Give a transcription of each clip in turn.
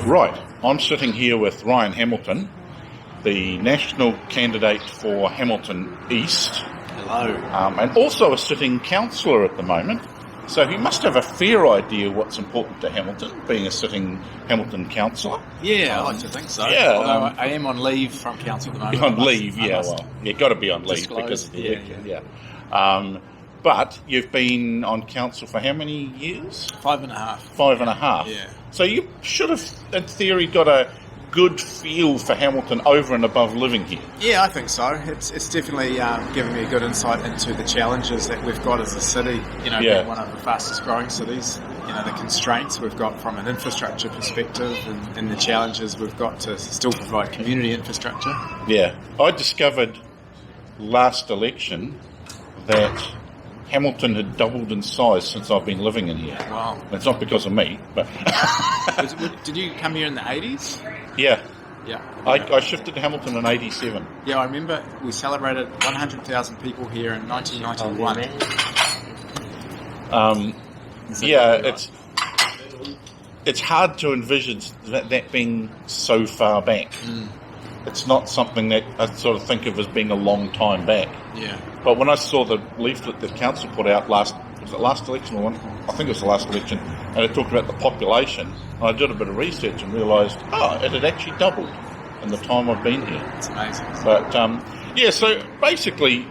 Right, I'm sitting here with Ryan Hamilton, the national candidate for Hamilton East. Hello. And also a sitting councillor at the moment. So he must have a fair idea what's important to Hamilton, being a sitting Hamilton councillor. Yeah, I like to think so. Yeah, although I am on leave from council at the moment. On leave, you've got to be on leave disclose, because of the election. yeah. But you've been on council for how many years? 5.5. 5.5. Yeah. So you should have, in theory, got a good feel for Hamilton over and above living here. Yeah, I think so. It's definitely given me a good insight into the challenges that we've got as a city. You know, being one of the fastest growing cities. You know, the constraints we've got from an infrastructure perspective and the challenges we've got to still provide community infrastructure. Yeah. I discovered last election that Hamilton had doubled in size since I've been living in here. Wow. It's not because of me, but... Did you come here in the 80s? Yeah. Yeah. I shifted to Hamilton in 87. Yeah, I remember we celebrated 100,000 people here in 1991. It's hard to envisage that being so far back. It's not something that I sort of think of as being a long time back. Yeah. But when I saw the leaflet that council put out last election or one? I think it was the last election, and it talked about the population, and I did a bit of research and realised, it had actually doubled in the time I've been here. It's amazing. But, so basically,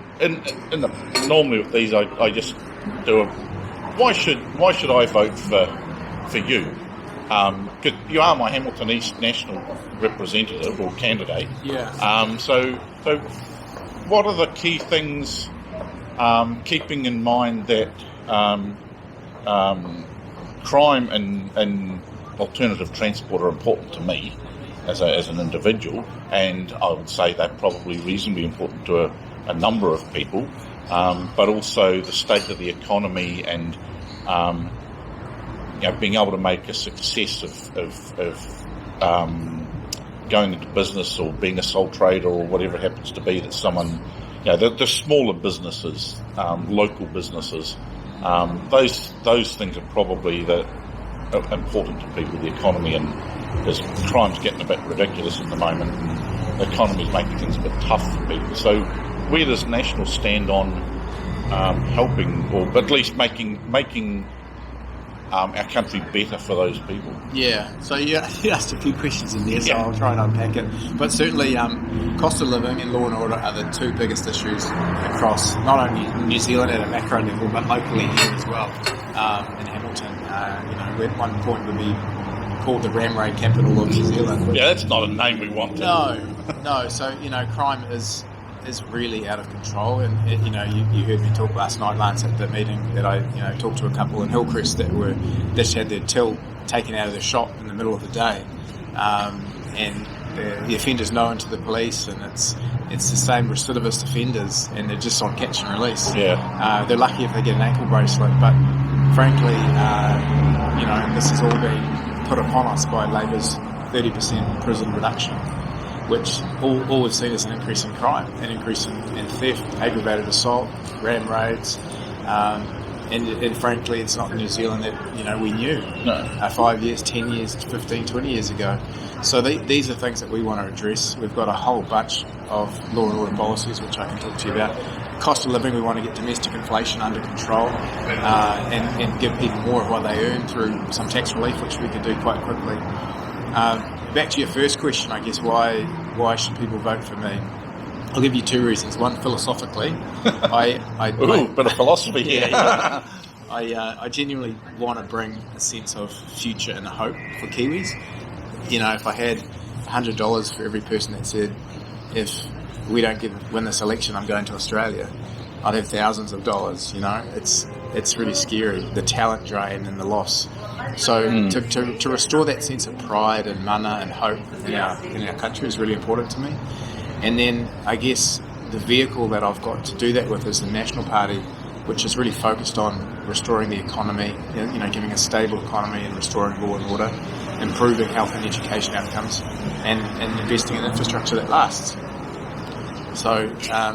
normally with these, I just do why should I vote for you? Because you are my Hamilton East national representative or candidate. Yeah. So what are the key things, keeping in mind that crime and alternative transport are important to me as an individual, and I would say they're probably reasonably important to a number of people, but also the state of the economy and being able to make a success of going into business or being a sole trader or whatever it happens to be that someone, the smaller businesses, local businesses, those things are probably important to people, the economy, and because crime's getting a bit ridiculous at the moment and the economy's making things a bit tough for people. So where does National stand on helping, or at least making our country better for those people? Yeah, so you asked a few questions in there, so I'll try and unpack it. But certainly cost of living and law and order are the two biggest issues across not only New Zealand at a macro level, but locally here as well in Hamilton. We at one point would be called the ram raid capital of New Zealand. Yeah, that's not a name we want to. No. So, crime is really out of control, and you heard me talk last night, Lance, at the meeting that I talked to a couple in Hillcrest that just had their till taken out of their shop in the middle of the day, and the offenders known to the police, and it's the same recidivist offenders, and they're just on catch and release. Yeah. They're lucky if they get an ankle bracelet, but frankly, this has all been put upon us by Labor's 30% prison reduction, which all we've seen is an increase in crime, an increase in theft, aggravated assault, ram raids, and frankly, it's not the New Zealand that we knew 5 years, 10 years, 15, 20 years ago. So these are things that we want to address. We've got a whole bunch of law and order policies which I can talk to you about. Cost of living, we want to get domestic inflation under control and give people more of what they earn through some tax relief, which we can do quite quickly. Back to your first question, I guess, why should people vote for me? I'll give you two reasons. One, philosophically, bit of philosophy here. I genuinely want to bring a sense of future and hope for Kiwis. If I had $100 for every person that said, if we don't win this election, I'm going to Australia, I'd have thousands of dollars. It's really scary, the talent drain and the loss. So to restore that sense of pride and mana and hope in our country is really important to me. And then I guess the vehicle that I've got to do that with is the National Party, which is really focused on restoring the economy, giving a stable economy and restoring law and order, improving health and education outcomes, and investing in infrastructure that lasts. So,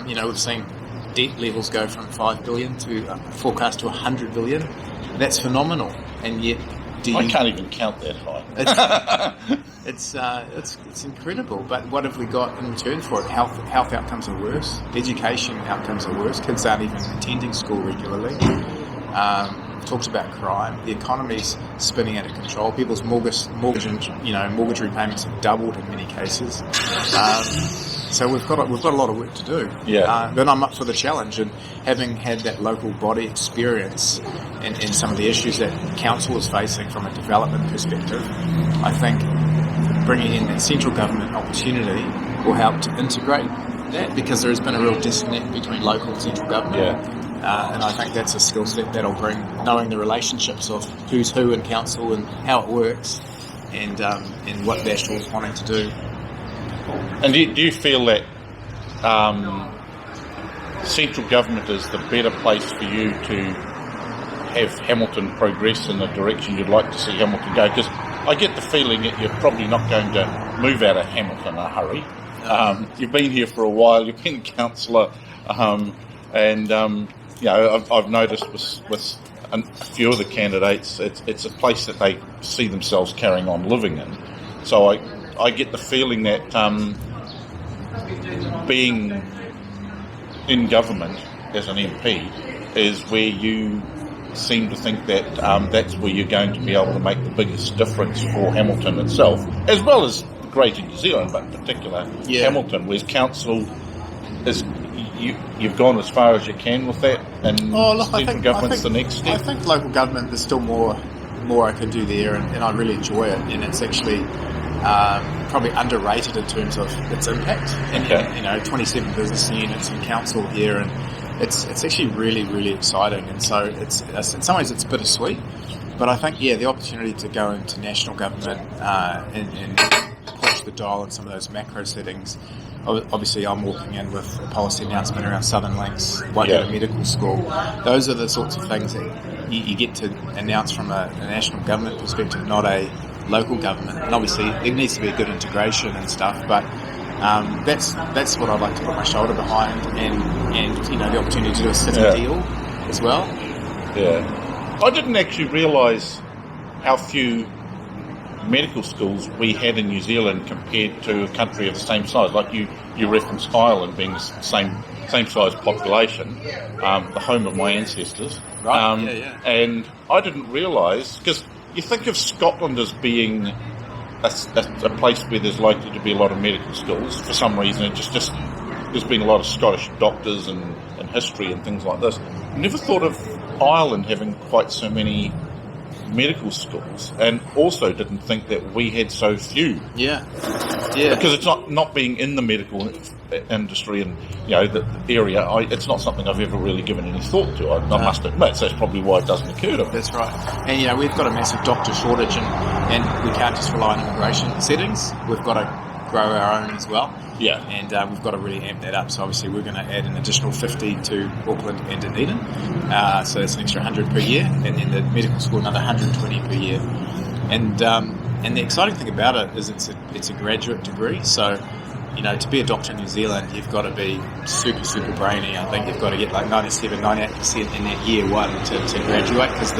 we've seen debt levels go from 5 billion to forecast to 100 billion. That's phenomenal. And yet I can't even count that high. It's incredible. But what have we got in return for it? Health outcomes are worse. Education outcomes are worse. Kids aren't even attending school regularly. Talked about crime. The economy's spinning out of control. People's mortgage repayments have doubled in many cases. So we've got a lot of work to do. Yeah. But I'm up for the challenge, and having had that local body experience in some of the issues that council is facing from a development perspective, I think bringing in that central government opportunity will help to integrate that, because there has been a real disconnect between local and central government. Yeah. And I think that's a skill set that'll bring, knowing the relationships of who's who in council and how it works, and what National's wanting to do. And do you feel that central government is the better place for you to have Hamilton progress in the direction you'd like to see Hamilton go? Because I get the feeling that you're probably not going to move out of Hamilton in a hurry. You've been here for a while, you've been councillor, I've noticed with a few of the candidates, it's a place that they see themselves carrying on living in. So I get the feeling that being in government as an MP is where you seem to think that that's where you're going to be able to make the biggest difference for Hamilton itself, as well as Greater New Zealand, but in particular Hamilton, whereas council is... You've gone as far as you can with that, and central government's the next step. I think local government, there's still more I can do there, and I really enjoy it, and it's actually probably underrated in terms of its impact. And 27 business units and council here, and it's actually really, really exciting. And so it's in some ways it's bittersweet, but I think the opportunity to go into national government and push the dial in some of those macro settings. Obviously, I'm walking in with a policy announcement around Southern Links, Waikato Medical School. Those are the sorts of things that you get to announce from a national government perspective, not a local government. And obviously, there needs to be a good integration and stuff, but that's what I'd like to put my shoulder behind, and the opportunity to do a city deal as well. Yeah. I didn't actually realise how few medical schools we had in New Zealand compared to a country of the same size. Like you referenced Ireland being the same size population, the home of my ancestors. Right. And I didn't realise, because you think of Scotland as being a place where there's likely to be a lot of medical schools for some reason. It just there's been a lot of Scottish doctors and history and things like this. Never thought of Ireland having quite so many medical schools, and also didn't think that we had so few. Because it's not being in the medical industry and the area. It's not something I've ever really given any thought to. I must admit, so that's probably why it doesn't occur to me. That's right. And we've got a massive doctor shortage, and we can't just rely on immigration settings. We've got to grow our own as well. And we've got to really amp that up. So obviously we're going to add an additional 50 to Auckland and Dunedin. So that's an extra 100 per year, and then the medical school another 120 per year. And the exciting thing about it is it's a graduate degree. So to be a doctor in New Zealand, you've got to be super, super brainy. I think you've got to get like 97, 98% in that year one to graduate, because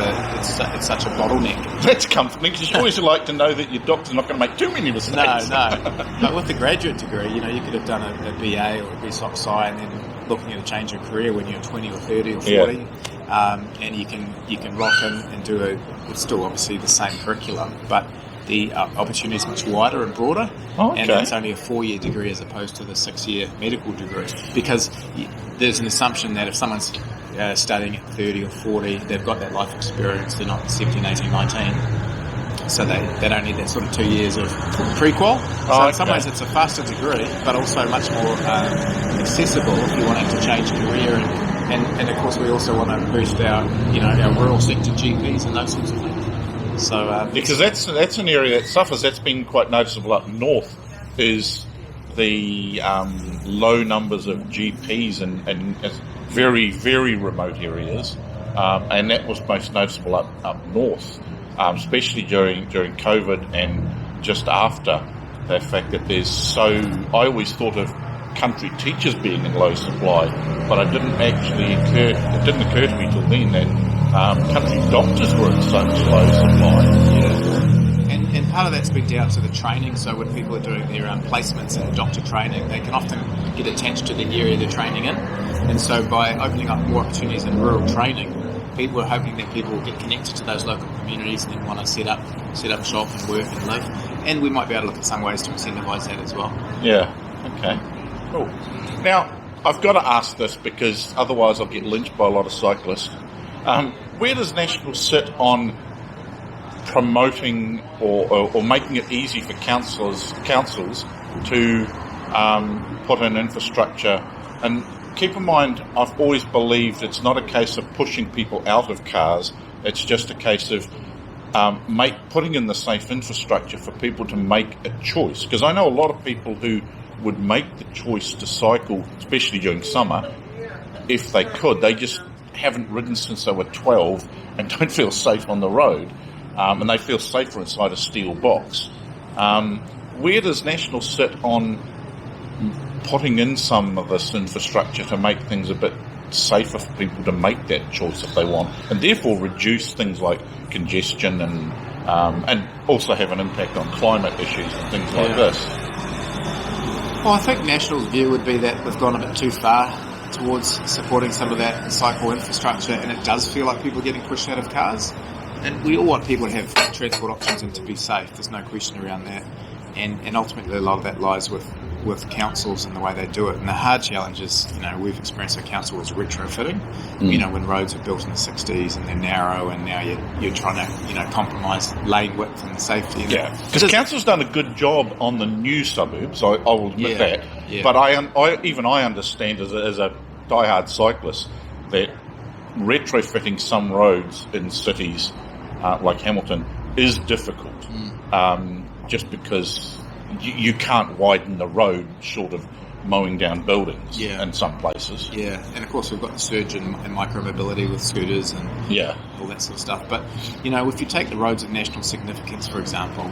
it's such a bottleneck. That's comforting, because you always like to know that your doctor's not going to make too many mistakes. No. But with the graduate degree, you could have done a BA or a BSOC Sci and then looking at a change of career when you're 20 or 30 or 40. And you can rock in and do it's still obviously the same curriculum, but the opportunity is much wider and broader, and it's only a 4-year degree as opposed to the 6-year medical degree, because there's an assumption that if someone's studying at 30 or 40, they've got that life experience, they're not 17, 18, 19, so they don't need that sort of 2 years of pre-qual. So in some ways it's a faster degree, but also much more accessible if you wanted to change career, and of course we also want to boost our rural sector GPs and those sorts of things. So because that's an area that suffers. That's been quite noticeable up north, is the low numbers of GPs in very, very remote areas, and that was most noticeable up north, especially during COVID and just after the fact that I always thought of country teachers being in low supply, but it didn't occur to me till then that country doctors were in such low supply. And part of that's been down to the training. So when people are doing their placements and doctor training, they can often get attached to the area they're training in. And so by opening up more opportunities in rural training, people are hoping that people will get connected to those local communities and then want to set up shop and work and live. And we might be able to look at some ways to incentivise that as well. Yeah. Okay. Cool. Now, I've got to ask this because otherwise I'll get lynched by a lot of cyclists. Where does National sit on promoting or making it easy for councils to put in infrastructure? And keep in mind, I've always believed it's not a case of pushing people out of cars. It's just a case of putting in the safe infrastructure for people to make a choice. Because I know a lot of people who would make the choice to cycle, especially during summer, if they could. They just haven't ridden since they were 12 and don't feel safe on the road. And they feel safer inside a steel box. Where does National sit on putting in some of this infrastructure to make things a bit safer for people to make that choice if they want, and therefore reduce things like congestion and also have an impact on climate issues and things like this? Well, I think National's view would be that we've gone a bit too far towards supporting some of that cycle infrastructure, and it does feel like people are getting pushed out of cars. And we all want people to have transport options and to be safe. There's no question around that. And ultimately, a lot of that lies with councils and the way they do it. And the hard challenge is, we've experienced at council is retrofitting. When roads were built in the 60s and they're narrow, and now you're trying to, compromise lane width and safety. Yeah, because council's done a good job on the new suburbs. I will admit that. Yeah. But I understand as a diehard cyclist that retrofitting some roads in cities like Hamilton is difficult. Just because you can't widen the road short of mowing down buildings in some places. Yeah, and of course we've got the surge in micro-mobility with scooters and all that sort of stuff. But, if you take the roads of national significance, for example,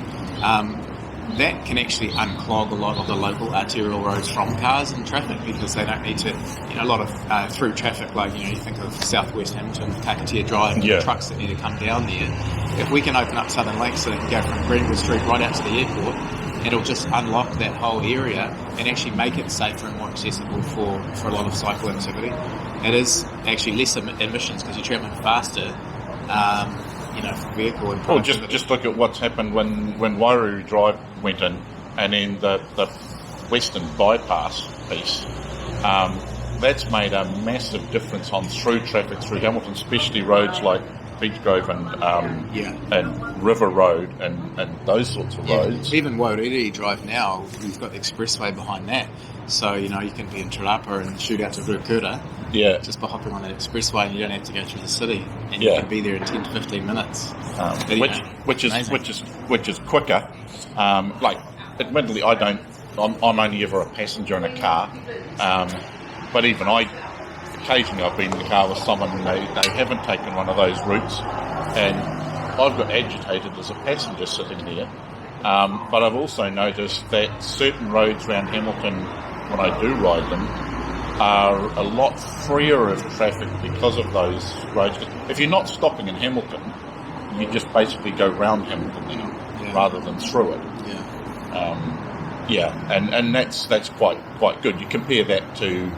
that can actually unclog a lot of the local arterial roads from cars and traffic because they don't need to, a lot of through traffic, like, you think of southwest Hamilton, Kakatea Drive, trucks that need to come down there. If we can open up Southern Lakes so they can go from Greenwood Street right out to the airport, it'll just unlock that whole area and actually make it safer and more accessible for a lot of cycle activity. It is actually less emissions because you're travelling faster, for vehicle. And just look at what's happened when Wairau Drive went in, and then the Western Bypass piece. That's made a massive difference on through traffic through Hamilton, especially roads like Beach Grove and River Road and those sorts of roads. Even Wairau Drive now, we've got the expressway behind that. So, you can be in Te Rapa and shoot out to Ruakura just by hopping on that expressway, and you don't have to go through the city, and you can be there in 10 to 15 minutes. Which is quicker. Admittedly, I'm only ever a passenger in a car, but even occasionally I've been in the car with someone and they haven't taken one of those routes, and I've got agitated as a passenger sitting there. But I've also noticed that certain roads around Hamilton, when I do ride them, are a lot freer of traffic because of those roads. If you're not stopping in Hamilton, you just basically go round Hamilton rather than through it. And that's quite good. You compare that to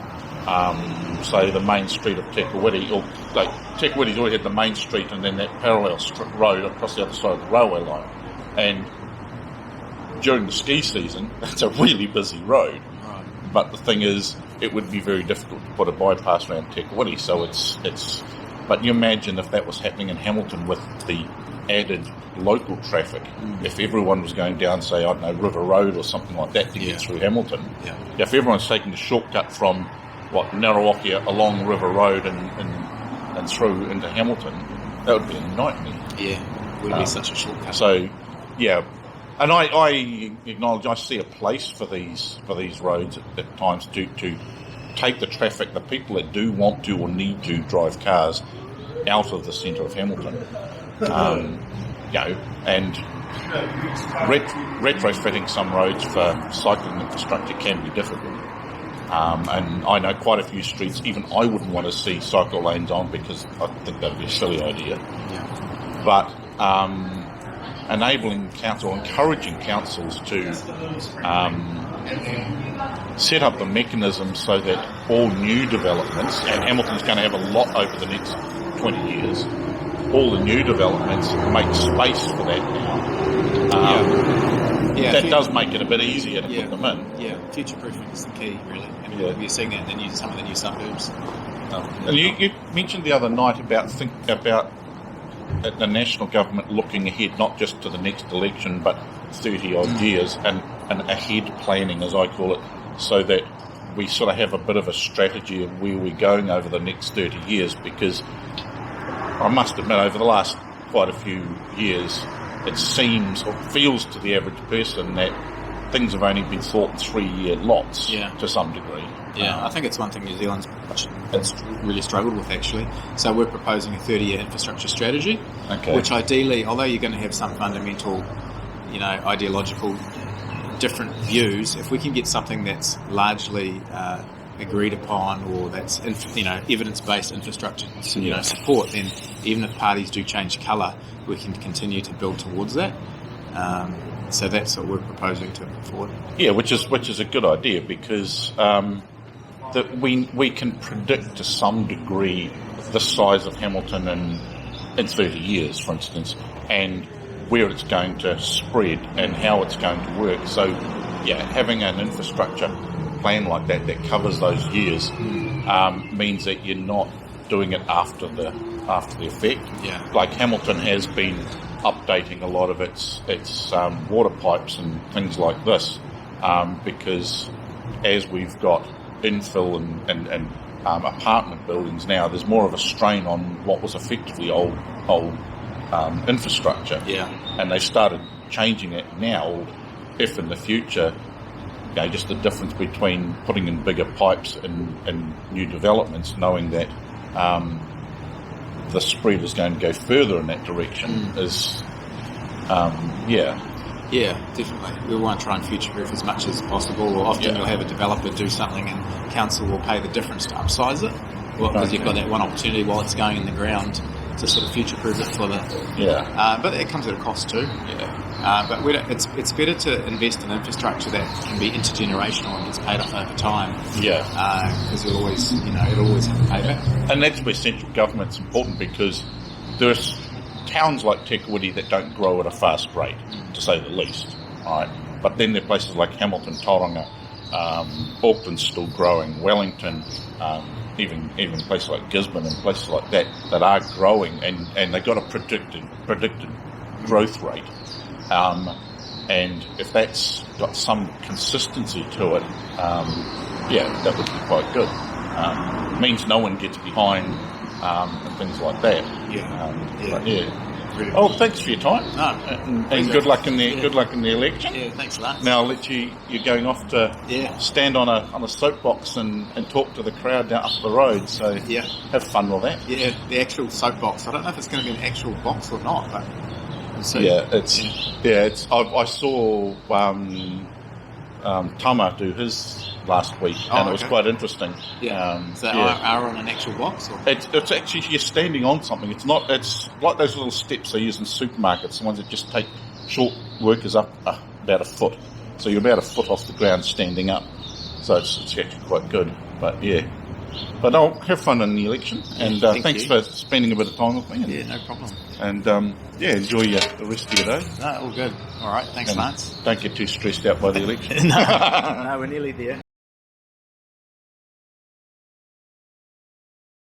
say the main street of Te Kuiti, or like Te Kuiti's always had the main street and then that parallel road across the other side of the railway line, and during the ski season it's a really busy road. Right. But the thing is, it would be very difficult to put a bypass around Te Kuiti, so it's but you imagine if that was happening in Hamilton with the added local traffic, if everyone was going down, say, I don't know, River Road or something like that to get through Hamilton, if everyone's taking the shortcut from Narrawakia along River Road and through into Hamilton, that would be a nightmare. Yeah, it would be such a shortcut. So, and I acknowledge I see a place for these roads at times to take the traffic, the people that do want to or need to drive cars out of the centre of Hamilton. And retrofitting some roads for cycling infrastructure can be difficult. And I know quite a few streets, even I wouldn't want to see cycle lanes on because I think that would be a silly idea. Yeah. But encouraging councils to set up the mechanism so that all new developments, and Hamilton's going to have a lot over the next 20 years, all the new developments make space for that now. That does make it a bit easier to put them in. Yeah, future-proofing is the key, really. And we're seeing that in some of the new suburbs. And you mentioned the other night about the national government looking ahead, not just to the next election, but 30 odd years, and ahead planning, as I call it, so that we sort of have a bit of a strategy of where we're going over the next 30 years, because I must admit, over the last quite a few years, it seems or feels to the average person that things have only been thought in 3-year lots to some degree. Yeah, I think it's one thing New Zealand's really struggled with, actually. So we're proposing a 30-year infrastructure strategy, which ideally, although you're going to have some fundamental, ideological different views, if we can get something that's largely agreed upon, or that's evidence-based infrastructure support, then even if parties do change colour, we can continue to build towards that. So that's what we're proposing to put forward. Yeah, which is a good idea, because that we can predict to some degree the size of Hamilton in 30 years, for instance, and where it's going to spread and how it's going to work. So, having an infrastructure plan like that covers those years means that you're not doing it after the effect. Yeah. Like Hamilton has been updating a lot of its water pipes and things like this, because as we've got infill and apartment buildings now, there's more of a strain on what was effectively old infrastructure. Yeah. And they started changing it now. If in the future, just the difference between putting in bigger pipes and new developments, knowing that the spread is going to go further in that direction is, Yeah, definitely. We want to try and future-proof as much as possible. Or often you'll have a developer do something and council will pay the difference to upsize it, because you've got that one opportunity while it's going in the ground to sort of future-proof it for the... but it comes at a cost too. But it's better to invest in infrastructure that can be intergenerational and gets paid off over time. Because it'll always have a payback. And that's where central government's important, because there's towns like Te Kuiti that don't grow at a fast rate, to say the least, right? But then there are places like Hamilton, Tauranga, Auckland's still growing, Wellington, even places like Gisborne and places like that are growing, and they've got a predicted growth rate. And if that's got some consistency to it, that would be quite good. It means no one gets behind and things like that. Really. Oh, thanks for your time. No, and good luck in the election. Yeah, thanks for that. Now I'll let you're going off to stand on a soapbox and talk to the crowd down up the road. So have fun with that. Yeah, the actual soapbox. I don't know if it's going to be an actual box or not, but we'll see. I saw Tama do his last week, and it was quite interesting. So are on an actual box? Or? It's actually, you're standing on something. It's like those little steps they use in supermarkets, the ones that just take short workers up about a foot. So you're about a foot off the ground standing up. So it's actually quite good. But but I'll have fun in the election, and thanks for spending a bit of time with me. And, no problem. And enjoy the rest of your day. No, all good. All right, thanks, Lance. Don't get too stressed out by the election. No, we're nearly there.